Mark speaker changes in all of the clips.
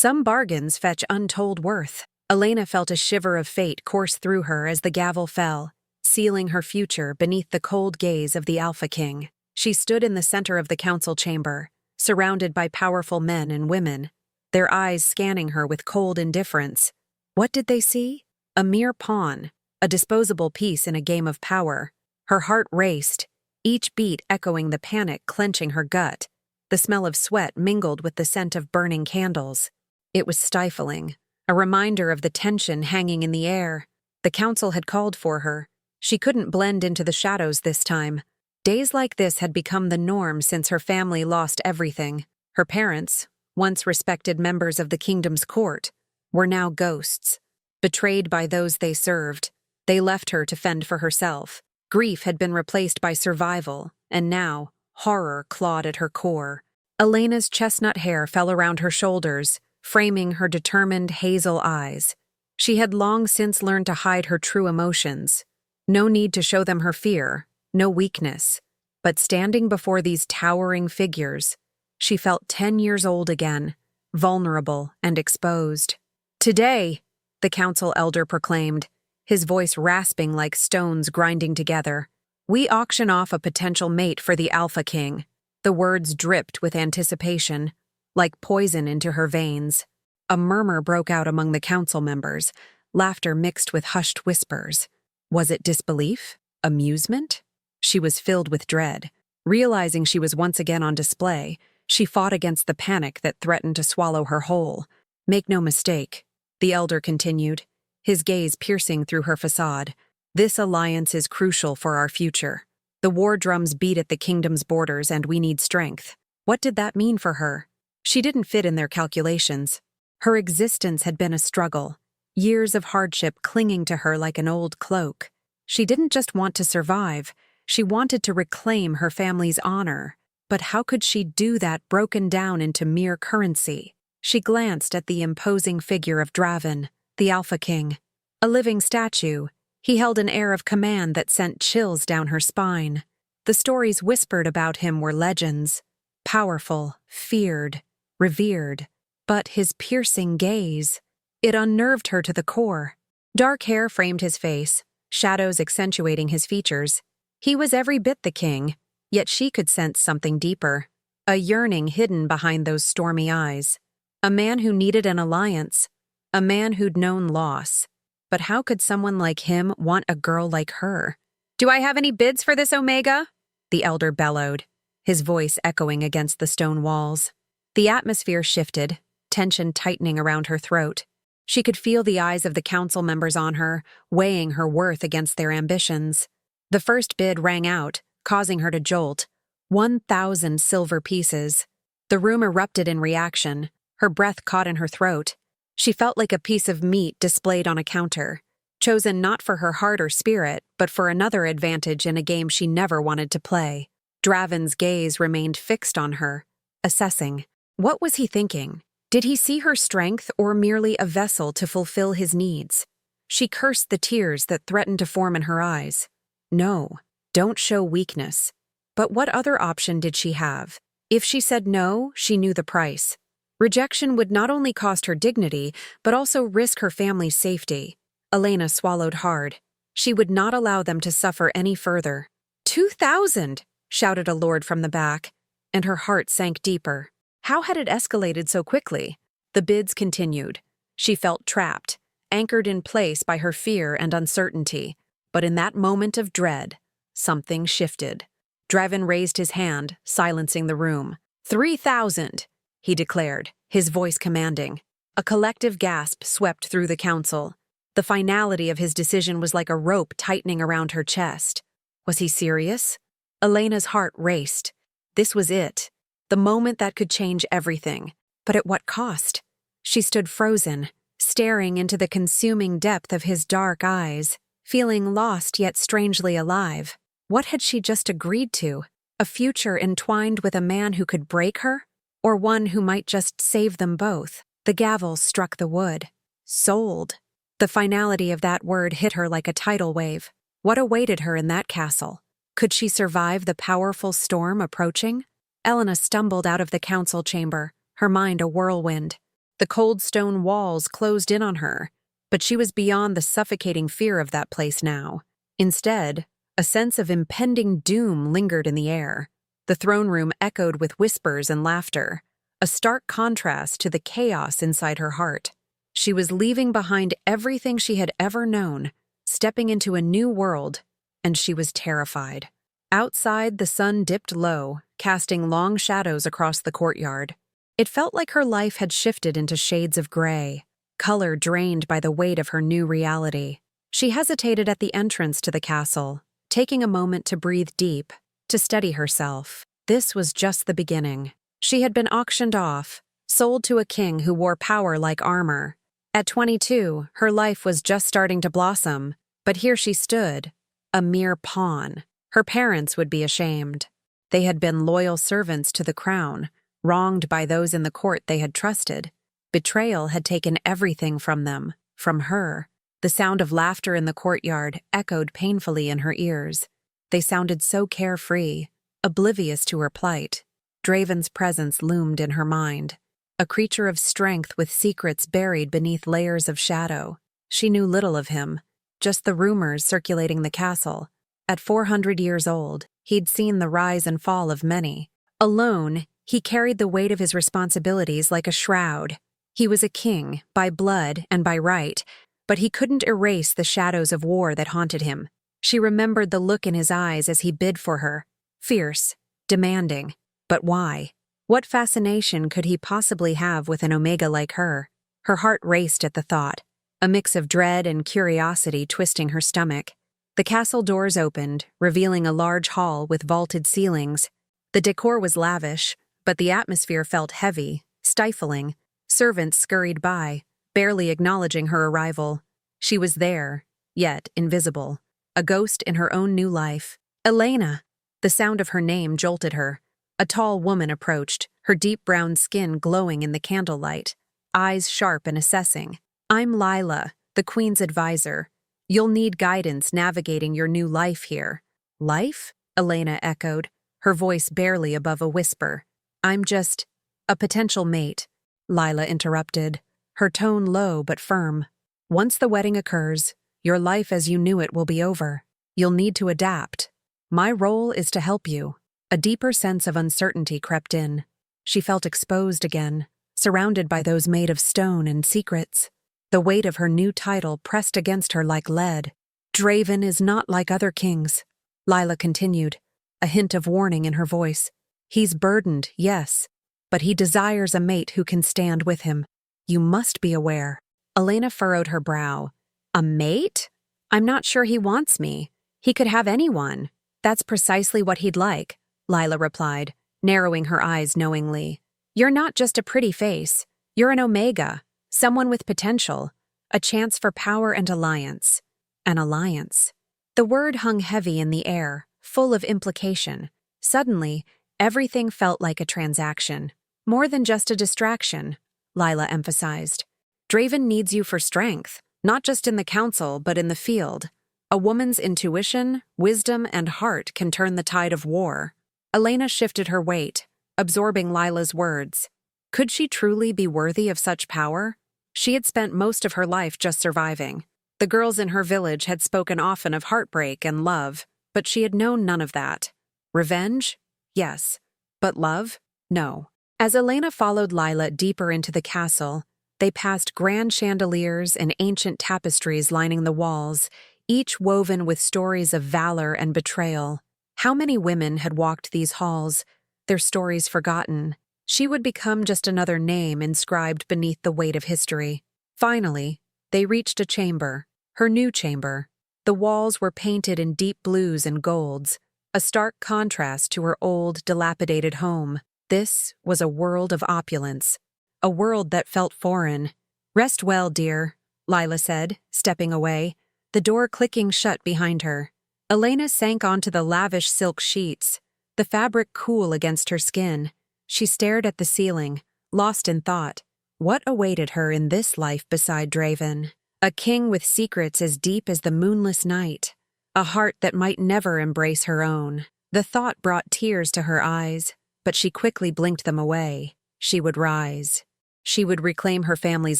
Speaker 1: Some bargains fetch untold worth. Elena felt a shiver of fate course through her as the gavel fell, sealing her future beneath the cold gaze of the alphaking. She stood in the center of the council chamber, surrounded by powerful men and women, their eyes scanning her with cold indifference. What did they see? A mere pawn, a disposable piece in a game of power. Her heart raced, each beat echoing the panic clenching her gut. The smell of sweat mingled with the scent of burning candles. It was stifling, a reminder of the tension hanging in the air. The council had called for her. She couldn't blend into the shadows this time. Days like this had become the norm since her family lost everything. Her parents, once respected members of the kingdom's court, were now ghosts. Betrayed by those they served, they left her to fend for herself. Grief had been replaced by survival, and now, horror clawed at her core. Elena's chestnut hair fell around her shoulders, framing her determined hazel eyes. She had long since learned to hide her true emotions. No need to show them her fear, no weakness. But standing before these towering figures, she felt 10 years old again, vulnerable and exposed. "Today," the council elder proclaimed, his voice rasping like stones grinding together, "we auction off a potential mate for the Alpha King." The words dripped with anticipation, like poison into her veins. A murmur broke out among the council members, laughter mixed with hushed whispers. Was it disbelief? Amusement? She was filled with dread. Realizing she was once again on display, she fought against the panic that threatened to swallow her whole. "Make no mistake," the elder continued, his gaze piercing through her facade. "This alliance is crucial for our future. The war drums beat at the kingdom's borders and we need strength." What did that mean for her? She didn't fit in their calculations. Her existence had been a struggle, years of hardship clinging to her like an old cloak. She didn't just want to survive, she wanted to reclaim her family's honor. But how could she do that broken down into mere currency? She glanced at the imposing figure of Draven, the Alpha King. A living statue, he held an air of command that sent chills down her spine. The stories whispered about him were legends. Powerful, feared, revered. But his piercing gaze, it unnerved her to the core. Dark hair framed his face, shadows accentuating his features. He was every bit the king, yet she could sense something deeper, a yearning hidden behind those stormy eyes. A man who needed an alliance, a man who'd known loss. But how could someone like him want a girl like her? "Do I have any bids for this Omega?" the elder bellowed, his voice echoing against the stone walls. The atmosphere shifted, tension tightening around her throat. She could feel the eyes of the council members on her, weighing her worth against their ambitions. The first bid rang out, causing her to jolt. 1,000 silver pieces. The room erupted in reaction, her breath caught in her throat. She felt like a piece of meat displayed on a counter, chosen not for her heart or spirit, but for another advantage in a game she never wanted to play. Draven's gaze remained fixed on her, assessing. What was he thinking? Did he see her strength or merely a vessel to fulfill his needs? She cursed the tears that threatened to form in her eyes. No, don't show weakness. But what other option did she have? If she said no, she knew the price. Rejection would not only cost her dignity, but also risk her family's safety. Elena swallowed hard. She would not allow them to suffer any further. 2,000! Shouted a lord from the back, and her heart sank deeper. How had it escalated so quickly? The bids continued. She felt trapped, anchored in place by her fear and uncertainty. But in that moment of dread, something shifted. Draven raised his hand, silencing the room. 3,000! He declared, his voice commanding. A collective gasp swept through the council. The finality of his decision was like a rope tightening around her chest. Was he serious? Elena's heart raced. This was it. The moment that could change everything. But at what cost? She stood frozen, staring into the consuming depth of his dark eyes, feeling lost yet strangely alive. What had she just agreed to? A future entwined with a man who could break her? Or one who might just save them both? The gavel struck the wood. Sold. The finality of that word hit her like a tidal wave. What awaited her in that castle? Could she survive the powerful storm approaching? Elena stumbled out of the council chamber, her mind a whirlwind. The cold stone walls closed in on her, but she was beyond the suffocating fear of that place now. Instead, a sense of impending doom lingered in the air. The throne room echoed with whispers and laughter, a stark contrast to the chaos inside her heart. She was leaving behind everything she had ever known, stepping into a new world, and she was terrified. Outside, the sun dipped low, casting long shadows across the courtyard. It felt like her life had shifted into shades of gray, color drained by the weight of her new reality. She hesitated at the entrance to the castle, taking a moment to breathe deep, to steady herself. This was just the beginning. She had been auctioned off, sold to a king who wore power like armor. At 22, her life was just starting to blossom, but here she stood, a mere pawn. Her parents would be ashamed. They had been loyal servants to the crown, wronged by those in the court they had trusted. Betrayal had taken everything from them, from her. The sound of laughter in the courtyard echoed painfully in her ears. They sounded so carefree, oblivious to her plight. Draven's presence loomed in her mind, a creature of strength with secrets buried beneath layers of shadow. She knew little of him, just the rumors circulating the castle. At 400 years old, he'd seen the rise and fall of many. Alone, he carried the weight of his responsibilities like a shroud. He was a king, by blood and by right, but he couldn't erase the shadows of war that haunted him. She remembered the look in his eyes as he bid for her. Fierce, demanding. But why? What fascination could he possibly have with an Omega like her? Her heart raced at the thought, a mix of dread and curiosity twisting her stomach. The castle doors opened, revealing a large hall with vaulted ceilings. The decor was lavish, but the atmosphere felt heavy, stifling. Servants scurried by, barely acknowledging her arrival. She was there, yet invisible, a ghost in her own new life. Elena! The sound of her name jolted her. A tall woman approached, her deep brown skin glowing in the candlelight, eyes sharp and assessing. I'm Lila, the Queen's advisor. You'll need guidance navigating your new life here. Life? Elena echoed, her voice barely above a whisper. I'm just a potential mate, Lila interrupted, her tone low but firm. Once the wedding occurs, your life as you knew it will be over. You'll need to adapt. My role is to help you. A deeper sense of uncertainty crept in. She felt exposed again, surrounded by those made of stone and secrets. The weight of her new title pressed against her like lead. Draven is not like other kings, Lila continued, a hint of warning in her voice. He's burdened, yes, but he desires a mate who can stand with him. You must be aware. Elena furrowed her brow. A mate? I'm not sure he wants me. He could have anyone. That's precisely what he'd like, Lila replied, narrowing her eyes knowingly. You're not just a pretty face. You're an Omega, someone with potential, a chance for power and alliance. An alliance. The word hung heavy in the air, full of implication. Suddenly, everything felt like a transaction. More than just a distraction, Lila emphasized. Draven needs you for strength, not just in the council but in the field. A woman's intuition, wisdom, and heart can turn the tide of war. Elena shifted her weight, absorbing Lila's words. Could she truly be worthy of such power? She had spent most of her life just surviving. The girls in her village had spoken often of heartbreak and love, but she had known none of that. Revenge? Yes. But love? No. As Elena followed Lila deeper into the castle, they passed grand chandeliers and ancient tapestries lining the walls, each woven with stories of valor and betrayal. How many women had walked these halls, their stories forgotten? She would become just another name inscribed beneath the weight of history. Finally, they reached a chamber, her new chamber. The walls were painted in deep blues and golds, a stark contrast to her old, dilapidated home. This was a world of opulence, a world that felt foreign. Rest well, dear, Lila said, stepping away, the door clicking shut behind her. Elena sank onto the lavish silk sheets, the fabric cool against her skin. She stared at the ceiling, lost in thought. What awaited her in this life beside Draven? A king with secrets as deep as the moonless night, a heart that might never embrace her own. The thought brought tears to her eyes, but she quickly blinked them away. She would rise. She would reclaim her family's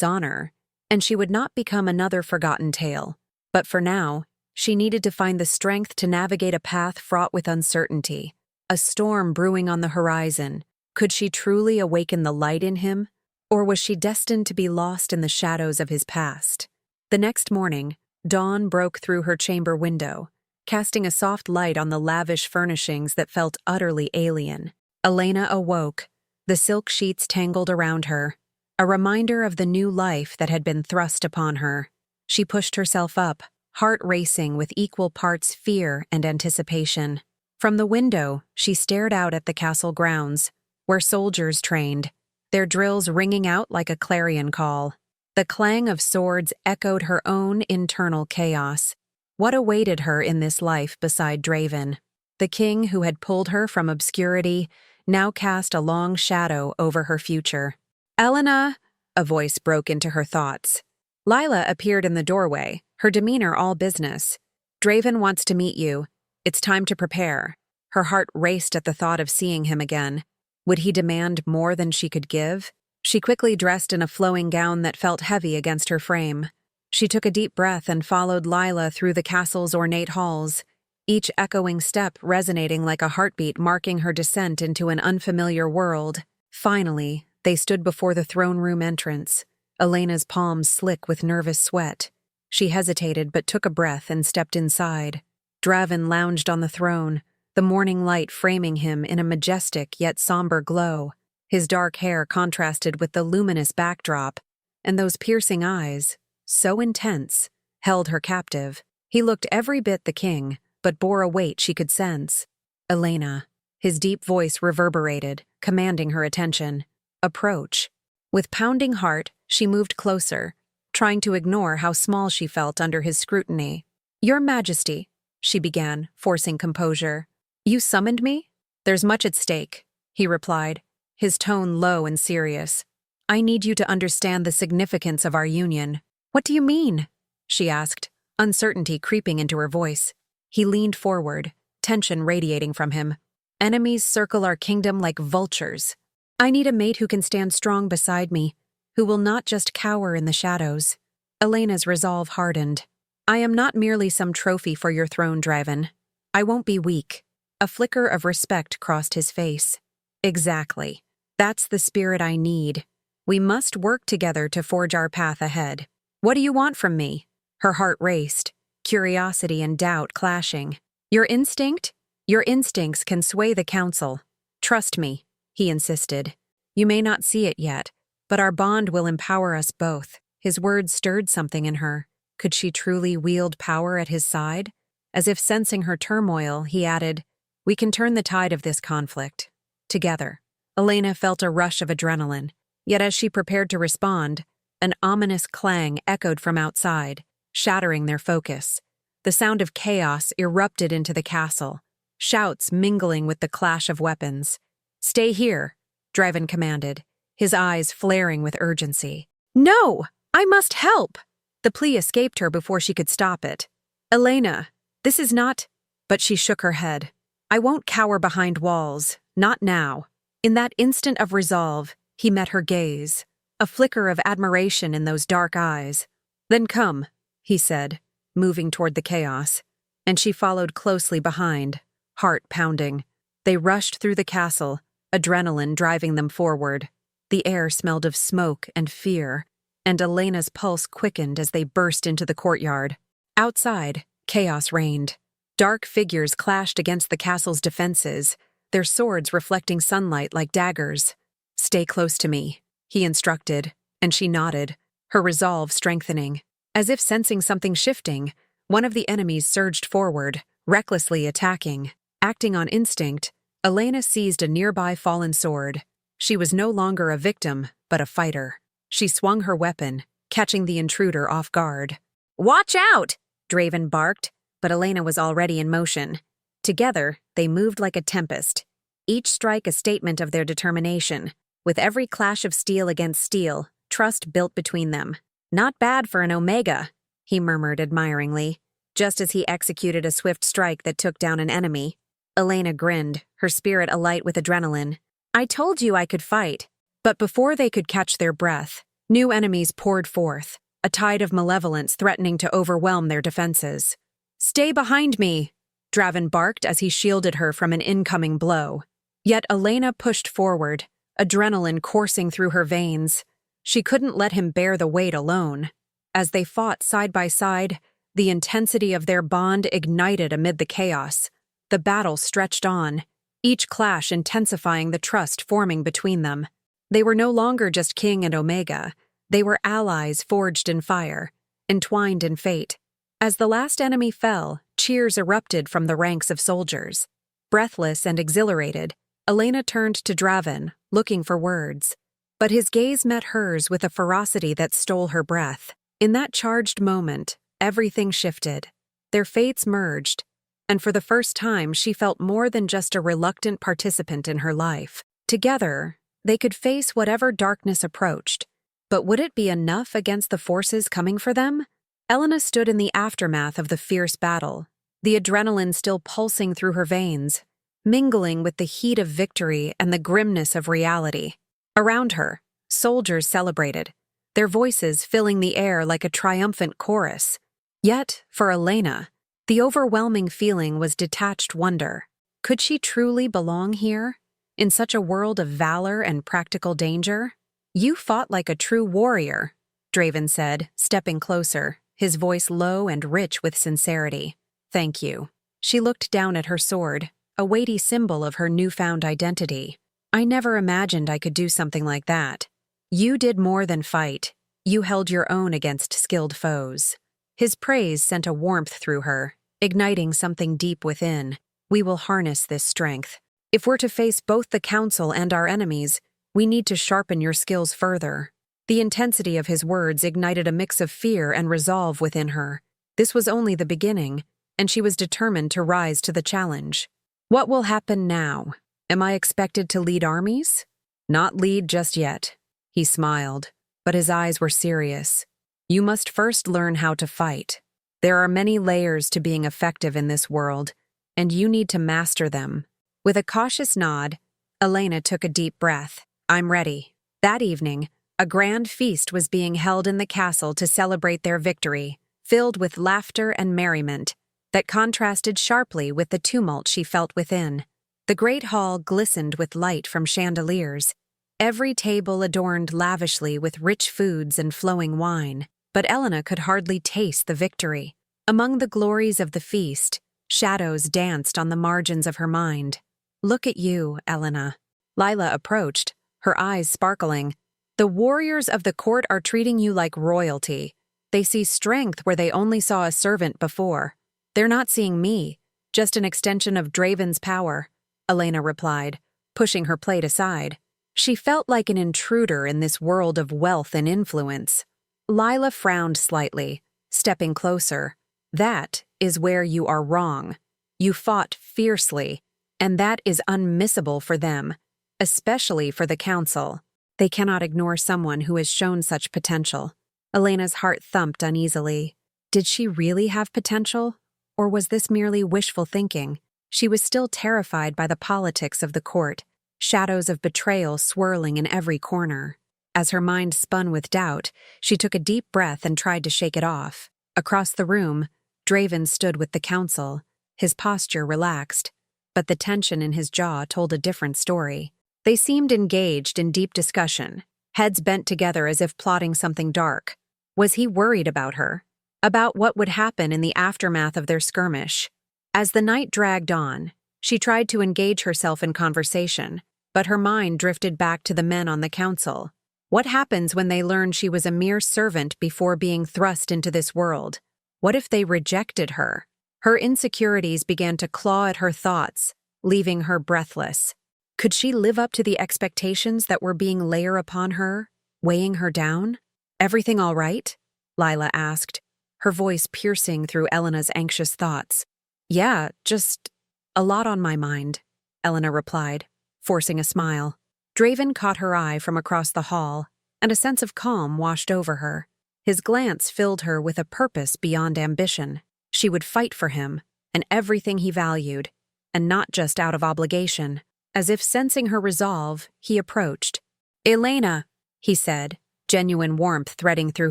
Speaker 1: honor, and she would not become another forgotten tale. But for now, she needed to find the strength to navigate a path fraught with uncertainty, a storm brewing on the horizon. Could she truly awaken the light in him, or was she destined to be lost in the shadows of his past? The next morning, dawn broke through her chamber window, casting a soft light on the lavish furnishings that felt utterly alien. Elena awoke, the silk sheets tangled around her, a reminder of the new life that had been thrust upon her. She pushed herself up, heart racing with equal parts fear and anticipation. From the window, she stared out at the castle grounds, where soldiers trained, their drills ringing out like a clarion call. The clang of swords echoed her own internal chaos. What awaited her in this life beside Draven? The king who had pulled her from obscurity now cast a long shadow over her future. "Elena!" a voice broke into her thoughts. Lila appeared in the doorway, her demeanor all business. "Draven wants to meet you. It's time to prepare." Her heart raced at the thought of seeing him again. Would he demand more than she could give? She quickly dressed in a flowing gown that felt heavy against her frame. She took a deep breath and followed Lila through the castle's ornate halls, each echoing step resonating like a heartbeat marking her descent into an unfamiliar world. Finally, they stood before the throne room entrance, Elena's palms slick with nervous sweat. She hesitated but took a breath and stepped inside. Draven lounged on the throne, the morning light framing him in a majestic yet somber glow. His dark hair contrasted with the luminous backdrop, and those piercing eyes, so intense, held her captive. He looked every bit the king, but bore a weight she could sense. "Elena." His deep voice reverberated, commanding her attention. "Approach." With pounding heart, she moved closer, trying to ignore how small she felt under his scrutiny. "Your Majesty," she began, forcing composure. "You summoned me?" "There's much at stake," he replied, his tone low and serious. "I need you to understand the significance of our union." "What do you mean?" she asked, uncertainty creeping into her voice. He leaned forward, tension radiating from him. "Enemies circle our kingdom like vultures. I need a mate who can stand strong beside me, who will not just cower in the shadows." Elena's resolve hardened. "I am not merely some trophy for your throne, Draven. I won't be weak." A flicker of respect crossed his face. "Exactly. That's the spirit I need. We must work together to forge our path ahead. What do you want from me?" Her heart raced, curiosity and doubt clashing. "Your instinct? Your instincts can sway the council. Trust me," he insisted. "You may not see it yet, but our bond will empower us both." His words stirred something in her. Could she truly wield power at his side? As if sensing her turmoil, he added, "We can turn the tide of this conflict. Together." Elena felt a rush of adrenaline, yet as she prepared to respond, an ominous clang echoed from outside, shattering their focus. The sound of chaos erupted into the castle, shouts mingling with the clash of weapons. "Stay here," Draven commanded, his eyes flaring with urgency. "No! I must help!" The plea escaped her before she could stop it. "Elena, this is not—" But she shook her head. "I won't cower behind walls, not now." In that instant of resolve, he met her gaze, a flicker of admiration in those dark eyes. "Then come," he said, moving toward the chaos, and she followed closely behind, heart pounding. They rushed through the castle, adrenaline driving them forward. The air smelled of smoke and fear, and Elena's pulse quickened as they burst into the courtyard. Outside, chaos reigned. Dark figures clashed against the castle's defenses, their swords reflecting sunlight like daggers. "Stay close to me," he instructed, and she nodded, her resolve strengthening. As if sensing something shifting, one of the enemies surged forward, recklessly attacking. Acting on instinct, Elena seized a nearby fallen sword. She was no longer a victim, but a fighter. She swung her weapon, catching the intruder off guard. "Watch out!" Draven barked, but Elena was already in motion. Together, they moved like a tempest, each strike a statement of their determination. With every clash of steel against steel, trust built between them. "Not bad for an Omega," he murmured admiringly, just as he executed a swift strike that took down an enemy. Elena grinned, her spirit alight with adrenaline. "I told you I could fight." But before they could catch their breath, new enemies poured forth, a tide of malevolence threatening to overwhelm their defenses. "Stay behind me!" Draven barked as he shielded her from an incoming blow. Yet Elena pushed forward, adrenaline coursing through her veins. She couldn't let him bear the weight alone. As they fought side by side, the intensity of their bond ignited amid the chaos. The battle stretched on, each clash intensifying the trust forming between them. They were no longer just King and Omega. They were allies forged in fire, entwined in fate. As the last enemy fell, cheers erupted from the ranks of soldiers. Breathless and exhilarated, Elena turned to Draven, looking for words. But his gaze met hers with a ferocity that stole her breath. In that charged moment, everything shifted. Their fates merged, and for the first time she felt more than just a reluctant participant in her life. Together, they could face whatever darkness approached. But would it be enough against the forces coming for them? Elena stood in the aftermath of the fierce battle, the adrenaline still pulsing through her veins, mingling with the heat of victory and the grimness of reality. Around her, soldiers celebrated, their voices filling the air like a triumphant chorus. Yet, for Elena, the overwhelming feeling was detached wonder. Could she truly belong here, in such a world of valor and practical danger? "You fought like a true warrior," Draven said, stepping closer, his voice low and rich with sincerity. "Thank you." She looked down at her sword, a weighty symbol of her newfound identity. "I never imagined I could do something like that. You did more than fight. You held your own against skilled foes." His praise sent a warmth through her, igniting something deep within. "We will harness this strength. If we're to face both the Council and our enemies, we need to sharpen your skills further." The intensity of his words ignited a mix of fear and resolve within her. This was only the beginning, and she was determined to rise to the challenge. "What will happen now? Am I expected to lead armies?" "Not lead just yet." He smiled, but his eyes were serious. "You must first learn how to fight. There are many layers to being effective in this world, and you need to master them." With a cautious nod, Elena took a deep breath. "I'm ready." That evening, a grand feast was being held in the castle to celebrate their victory, filled with laughter and merriment that contrasted sharply with the tumult she felt within. The great hall glistened with light from chandeliers, every table adorned lavishly with rich foods and flowing wine, but Elena could hardly taste the victory. Among the glories of the feast, shadows danced on the margins of her mind. "Look at you, Elena." Lila approached, her eyes sparkling. "The warriors of the court are treating you like royalty. They see strength where they only saw a servant before. They're not seeing me, just an extension of Draven's power," Elena replied, pushing her plate aside. She felt like an intruder in this world of wealth and influence. Lila frowned slightly, stepping closer. "That is where you are wrong. You fought fiercely, and that is unmissable for them, especially for the Council. They cannot ignore someone who has shown such potential." Elena's heart thumped uneasily. Did she really have potential? Or was this merely wishful thinking? She was still terrified by the politics of the court, shadows of betrayal swirling in every corner. As her mind spun with doubt, she took a deep breath and tried to shake it off. Across the room, Draven stood with the Council, his posture relaxed, but the tension in his jaw told a different story. They seemed engaged in deep discussion, heads bent together as if plotting something dark. Was he worried about her? About what would happen in the aftermath of their skirmish? As the night dragged on, she tried to engage herself in conversation, but her mind drifted back to the men on the Council. What happens when they learn she was a mere servant before being thrust into this world? What if they rejected her? Her insecurities began to claw at her thoughts, leaving her breathless. Could she live up to the expectations that were being layered upon her, weighing her down? "Everything all right?" Lila asked, her voice piercing through Elena's anxious thoughts. "Yeah, just a lot on my mind," Elena replied, forcing a smile. Draven caught her eye from across the hall, and a sense of calm washed over her. His glance filled her with a purpose beyond ambition. She would fight for him, and everything he valued, and not just out of obligation. As if sensing her resolve, he approached. Elena, he said, genuine warmth threading through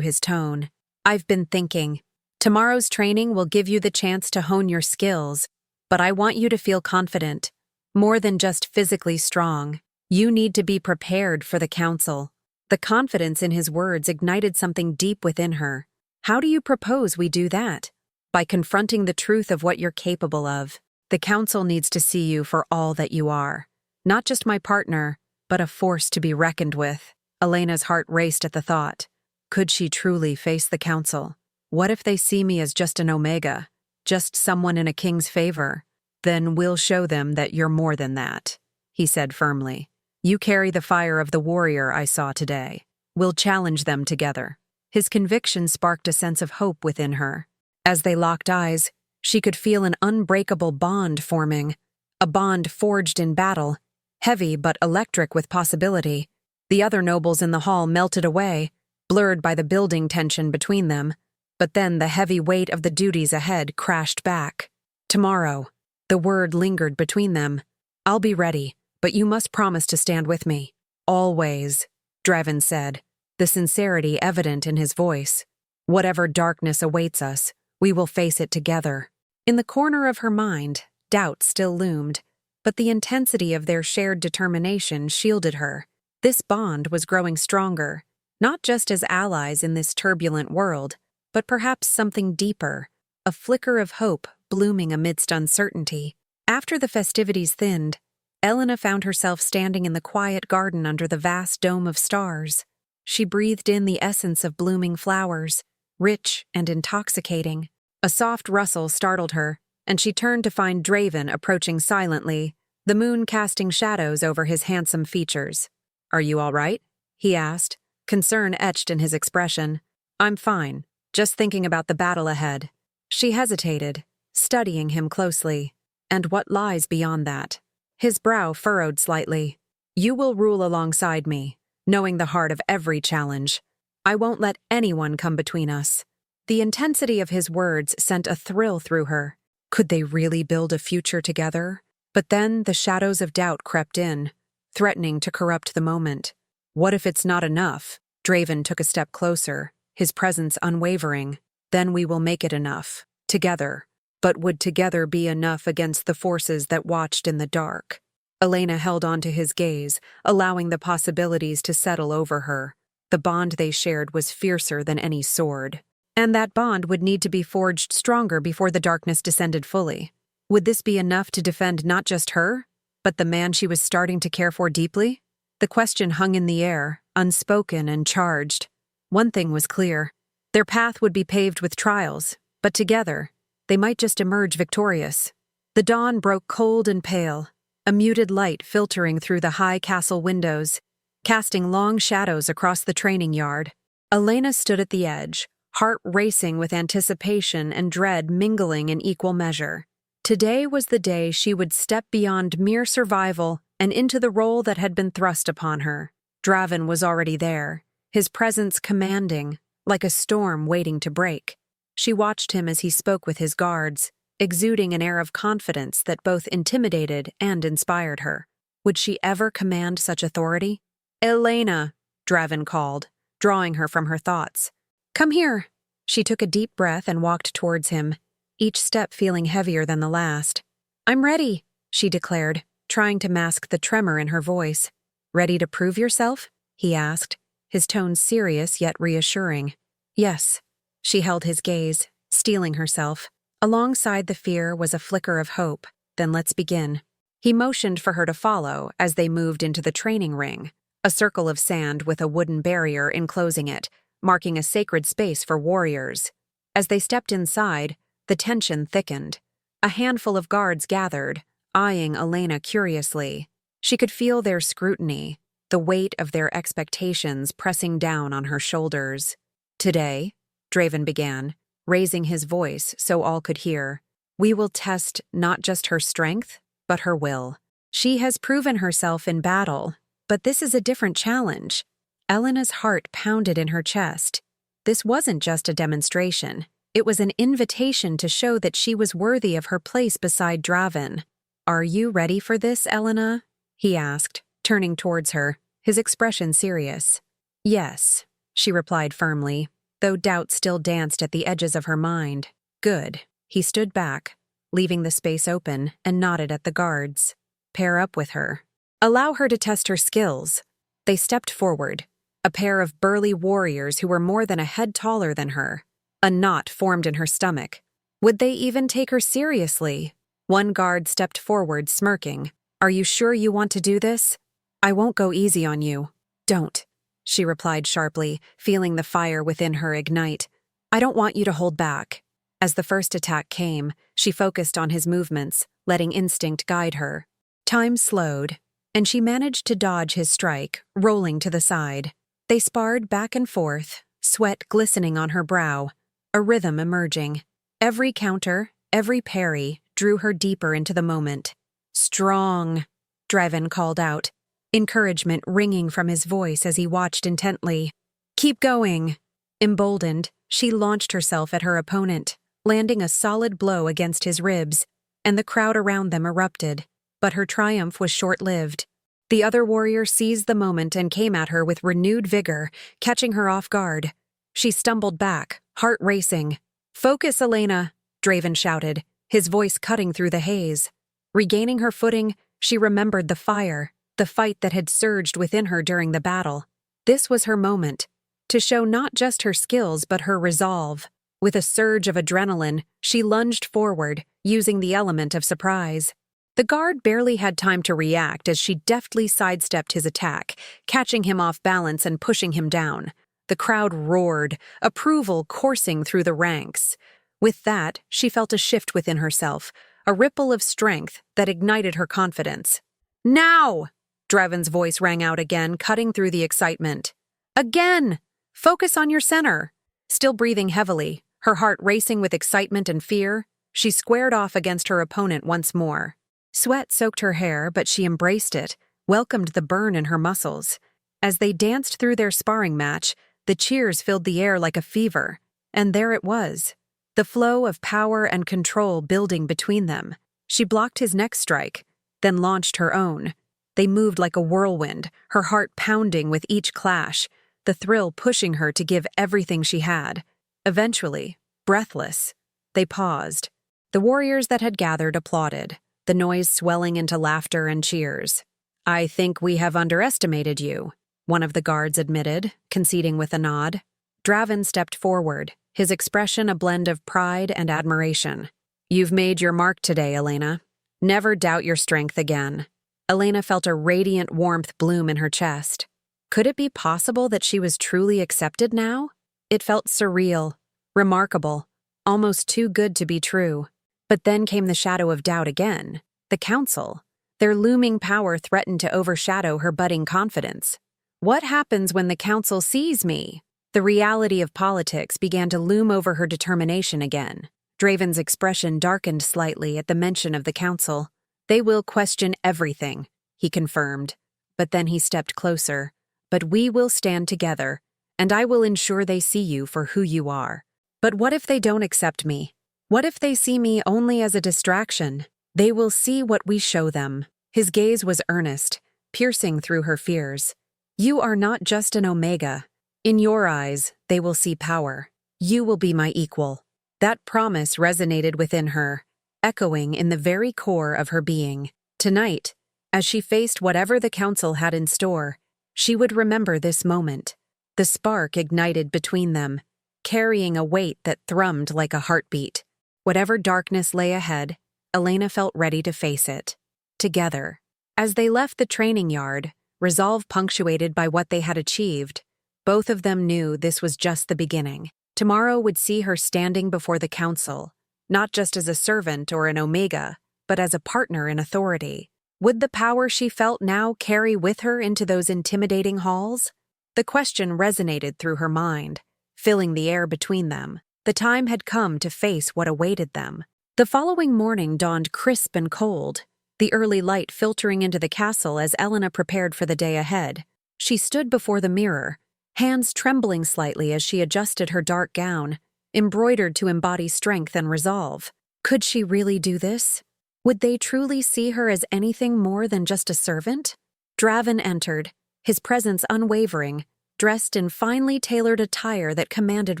Speaker 1: his tone. I've been thinking. Tomorrow's training will give you the chance to hone your skills, but I want you to feel confident. More than just physically strong. You need to be prepared for the council. The confidence in his words ignited something deep within her. How do you propose we do that? By confronting the truth of what you're capable of. The council needs to see you for all that you are. Not just my partner, but a force to be reckoned with. Elena's heart raced at the thought. Could she truly face the council? What if they see me as just an omega? Just someone in a king's favor? Then we'll show them that you're more than that, he said firmly. You carry the fire of the warrior I saw today. We'll challenge them together. His conviction sparked a sense of hope within her. As they locked eyes, she could feel an unbreakable bond forming. A bond forged in battle, heavy but electric with possibility. The other nobles in the hall melted away, blurred by the building tension between them. But then the heavy weight of the duties ahead crashed back. Tomorrow. The word lingered between them. I'll be ready, but you must promise to stand with me. Always, Draven said, the sincerity evident in his voice. Whatever darkness awaits us, we will face it together. In the corner of her mind, doubt still loomed, but the intensity of their shared determination shielded her. This bond was growing stronger, not just as allies in this turbulent world, but perhaps something deeper, a flicker of hope blooming amidst uncertainty. After the festivities thinned, Elena found herself standing in the quiet garden under the vast dome of stars. She breathed in the essence of blooming flowers, rich and intoxicating. A soft rustle startled her, and she turned to find Draven approaching silently, the moon casting shadows over his handsome features. Are you all right? He asked, concern etched in his expression. I'm fine, just thinking about the battle ahead. She hesitated, studying him closely. And what lies beyond that? His brow furrowed slightly. You will rule alongside me, knowing the heart of every challenge. I won't let anyone come between us. The intensity of his words sent a thrill through her. Could they really build a future together? But then the shadows of doubt crept in, threatening to corrupt the moment. What if it's not enough? Draven took a step closer, his presence unwavering. Then we will make it enough, together. But would together be enough against the forces that watched in the dark? Elena held on to his gaze, allowing the possibilities to settle over her. The bond they shared was fiercer than any sword. And that bond would need to be forged stronger before the darkness descended fully. Would this be enough to defend not just her, but the man she was starting to care for deeply? The question hung in the air, unspoken and charged. One thing was clear. Their path would be paved with trials, but together, they might just emerge victorious. The dawn broke cold and pale, a muted light filtering through the high castle windows, casting long shadows across the training yard. Elena stood at the edge, heart racing with anticipation and dread mingling in equal measure. Today was the day she would step beyond mere survival and into the role that had been thrust upon her. Draven was already there, his presence commanding, like a storm waiting to break. She watched him as he spoke with his guards, exuding an air of confidence that both intimidated and inspired her. Would she ever command such authority? Elena, Draven called, drawing her from her thoughts. Come here. She took a deep breath and walked towards him, each step feeling heavier than the last. I'm ready, she declared, trying to mask the tremor in her voice. Ready to prove yourself? He asked, his tone serious yet reassuring. Yes. She held his gaze, steeling herself. Alongside the fear was a flicker of hope. Then let's begin. He motioned for her to follow as they moved into the training ring, a circle of sand with a wooden barrier enclosing it, marking a sacred space for warriors. As they stepped inside, the tension thickened. A handful of guards gathered, eyeing Elena curiously. She could feel their scrutiny, the weight of their expectations pressing down on her shoulders. Today, Draven began, raising his voice so all could hear, we will test not just her strength, but her will. She has proven herself in battle, but this is a different challenge. Elena's heart pounded in her chest. This wasn't just a demonstration. It was an invitation to show that she was worthy of her place beside Draven. Are you ready for this, Elena? He asked, turning towards her. his expression serious. "Yes," she replied firmly, though doubt still danced at the edges of her mind. "Good." He stood back, leaving the space open, and nodded at the guards. "Pair up with her. Allow her to test her skills." They stepped forward, a pair of burly warriors who were more than a head taller than her. A knot formed in her stomach. Would they even take her seriously? One guard stepped forward, smirking. "Are you sure you want to do this? I won't go easy on you." "Don't," she replied sharply, feeling the fire within her ignite. "I don't want you to hold back." As the first attack came, she focused on his movements, letting instinct guide her. Time slowed, and she managed to dodge his strike, rolling to the side. They sparred back and forth, sweat glistening on her brow, a rhythm emerging. Every counter, every parry, drew her deeper into the moment. "Strong," Draven called out, encouragement ringing from his voice as he watched intently. "Keep going." Emboldened, she launched herself at her opponent, landing a solid blow against his ribs, and the crowd around them erupted. But her triumph was short-lived. The other warrior seized the moment and came at her with renewed vigor, catching her off guard. She stumbled back, heart racing. "Focus, Elena," Draven shouted, his voice cutting through the haze. Regaining her footing, she remembered the fire, the fight that had surged within her during the battle. This was her moment, to show not just her skills but her resolve. With a surge of adrenaline, she lunged forward, using the element of surprise. The guard barely had time to react as she deftly sidestepped his attack, catching him off balance and pushing him down. The crowd roared, approval coursing through the ranks. With that, she felt a shift within herself, a ripple of strength that ignited her confidence. "Now!" Draven's voice rang out again, cutting through the excitement. "Again! Focus on your center." Still breathing heavily, her heart racing with excitement and fear, she squared off against her opponent once more. Sweat soaked her hair, but she embraced it, welcomed the burn in her muscles. As they danced through their sparring match, the cheers filled the air like a fever, and there it was, the flow of power and control building between them. She blocked his next strike, then launched her own. They moved like a whirlwind, her heart pounding with each clash, the thrill pushing her to give everything she had. Eventually, breathless, they paused. The warriors that had gathered applauded, the noise swelling into laughter and cheers. "I think we have underestimated you," one of the guards admitted, conceding with a nod. Draven stepped forward, his expression a blend of pride and admiration. "You've made your mark today, Elena. Never doubt your strength again." Elena felt a radiant warmth bloom in her chest. Could it be possible that she was truly accepted now? It felt surreal, remarkable, almost too good to be true. But then came the shadow of doubt again. The council. Their looming power threatened to overshadow her budding confidence. What happens when the council sees me? The reality of politics began to loom over her determination again. Draven's expression darkened slightly at the mention of the council. "They will question everything," he confirmed. But then he stepped closer. "But we will stand together, and I will ensure they see you for who you are. But what if they don't accept me? What if they see me only as a distraction? They will see what we show them." His gaze was earnest, piercing through her fears. "You are not just an Omega. In your eyes, they will see power. You will be my equal." That promise resonated within her, echoing in the very core of her being. Tonight, as she faced whatever the council had in store, she would remember this moment. The spark ignited between them, carrying a weight that thrummed like a heartbeat. Whatever darkness lay ahead, Elena felt ready to face it. Together. As they left the training yard, resolve punctuated by what they had achieved, both of them knew this was just the beginning. Tomorrow would see her standing before the council, not just as a servant or an Omega, but as a partner in authority. Would the power she felt now carry with her into those intimidating halls? The question resonated through her mind, filling the air between them. The time had come to face what awaited them. The following morning dawned crisp and cold, the early light filtering into the castle as Elena prepared for the day ahead. She stood before the mirror, hands trembling slightly as she adjusted her dark gown, embroidered to embody strength and resolve. Could she really do this? Would they truly see her as anything more than just a servant? Draven entered, his presence unwavering, dressed in finely tailored attire that commanded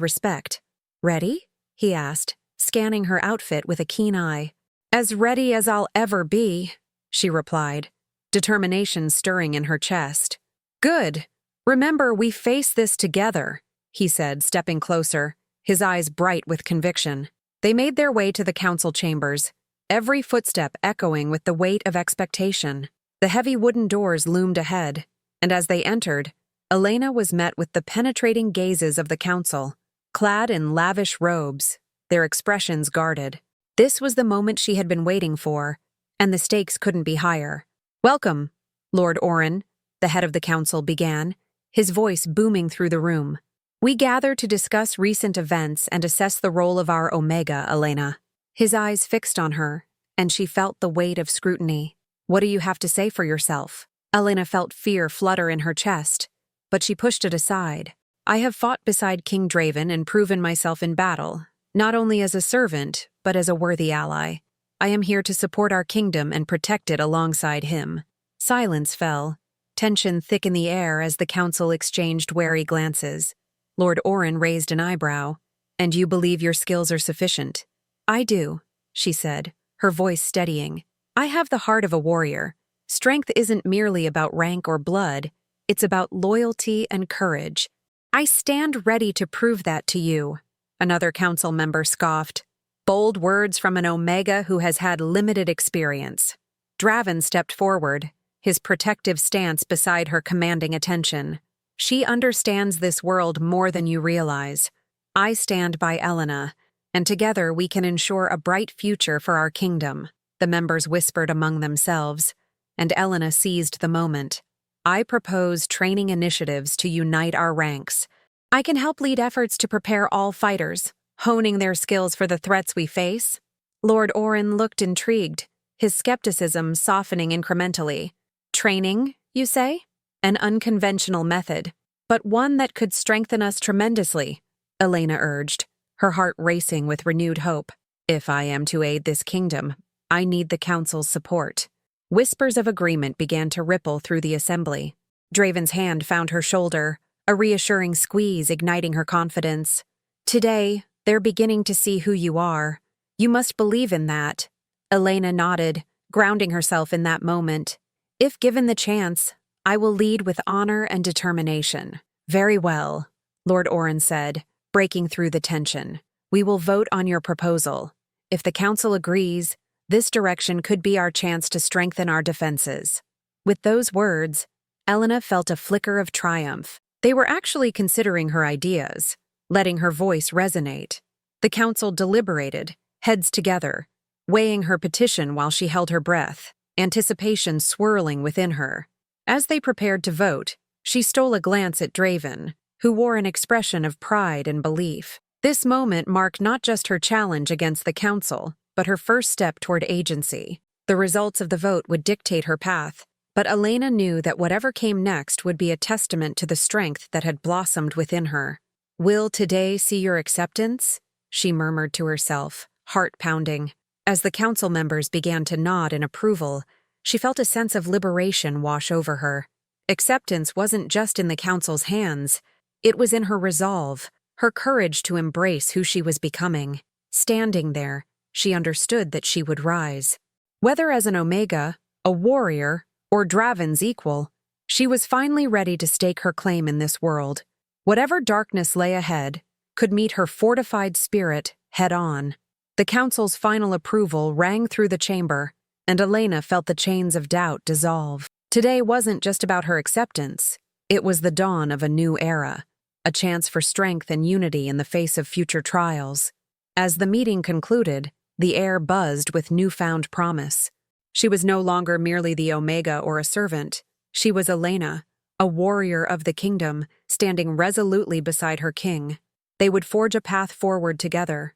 Speaker 1: respect. "Ready?" he asked, scanning her outfit with a keen eye. "As ready as I'll ever be," she replied, determination stirring in her chest. "Good. Remember, we face this together," he said, stepping closer, his eyes bright with conviction. They made their way to the council chambers, every footstep echoing with the weight of expectation. The heavy wooden doors loomed ahead, and as they entered, Elena was met with the penetrating gazes of the council, clad in lavish robes, their expressions guarded. This was the moment she had been waiting for, and the stakes couldn't be higher. "Welcome, Lord Oren," the head of the council began, his voice booming through the room. "We gather to discuss recent events and assess the role of our Omega, Elena." His eyes fixed on her, and she felt the weight of scrutiny. "What do you have to say for yourself?" Elena felt fear flutter in her chest, but she pushed it aside. "I have fought beside King Draven and proven myself in battle, not only as a servant, but as a worthy ally. I am here to support our kingdom and protect it alongside him." Silence fell, tension thick in the air as the council exchanged wary glances. Lord Oren raised an eyebrow. "And you believe your skills are sufficient?" "I do," she said, her voice steadying. "I have the heart of a warrior. Strength isn't merely about rank or blood, it's about loyalty and courage. I stand ready to prove that to you," another council member scoffed. Bold words from an Omega who has had limited experience. Draven stepped forward, his protective stance beside her commanding attention. "She understands this world more than you realize. I stand by Elena, and together we can ensure a bright future for our kingdom," the members whispered among themselves, and Elena seized the moment. "I propose training initiatives to unite our ranks. I can help lead efforts to prepare all fighters, honing their skills for the threats we face." Lord Oren looked intrigued, his skepticism softening incrementally. "Training, you say? An unconventional method, but one that could strengthen us tremendously," Elena urged, her heart racing with renewed hope. "If I am to aid this kingdom, I need the council's support." Whispers of agreement began to ripple through the assembly. Draven's hand found her shoulder, a reassuring squeeze igniting her confidence. "Today, they're beginning to see who you are. You must believe in that." Elena nodded, grounding herself in that moment. "If given the chance, I will lead with honor and determination." "Very well," Lord Oren said, breaking through the tension. "We will vote on your proposal. If the council agrees, this direction could be our chance to strengthen our defenses." With those words, Elena felt a flicker of triumph. They were actually considering her ideas, letting her voice resonate. The council deliberated, heads together, weighing her petition while she held her breath, anticipation swirling within her. As they prepared to vote, she stole a glance at Draven, who wore an expression of pride and belief. This moment marked not just her challenge against the council, but her first step toward agency. The results of the vote would dictate her path, but Elena knew that whatever came next would be a testament to the strength that had blossomed within her. "Will today see your acceptance?" she murmured to herself, heart pounding. As the council members began to nod in approval, she felt a sense of liberation wash over her. Acceptance wasn't just in the council's hands, it was in her resolve, her courage to embrace who she was becoming. Standing there, she understood that she would rise. Whether as an Omega, a warrior, or Draven's equal, she was finally ready to stake her claim in this world. Whatever darkness lay ahead could meet her fortified spirit head-on. The council's final approval rang through the chamber, and Elena felt the chains of doubt dissolve. Today wasn't just about her acceptance, it was the dawn of a new era, a chance for strength and unity in the face of future trials. As the meeting concluded, the air buzzed with newfound promise. She was no longer merely the Omega or a servant. She was Elena, a warrior of the kingdom, standing resolutely beside her king. They would forge a path forward together,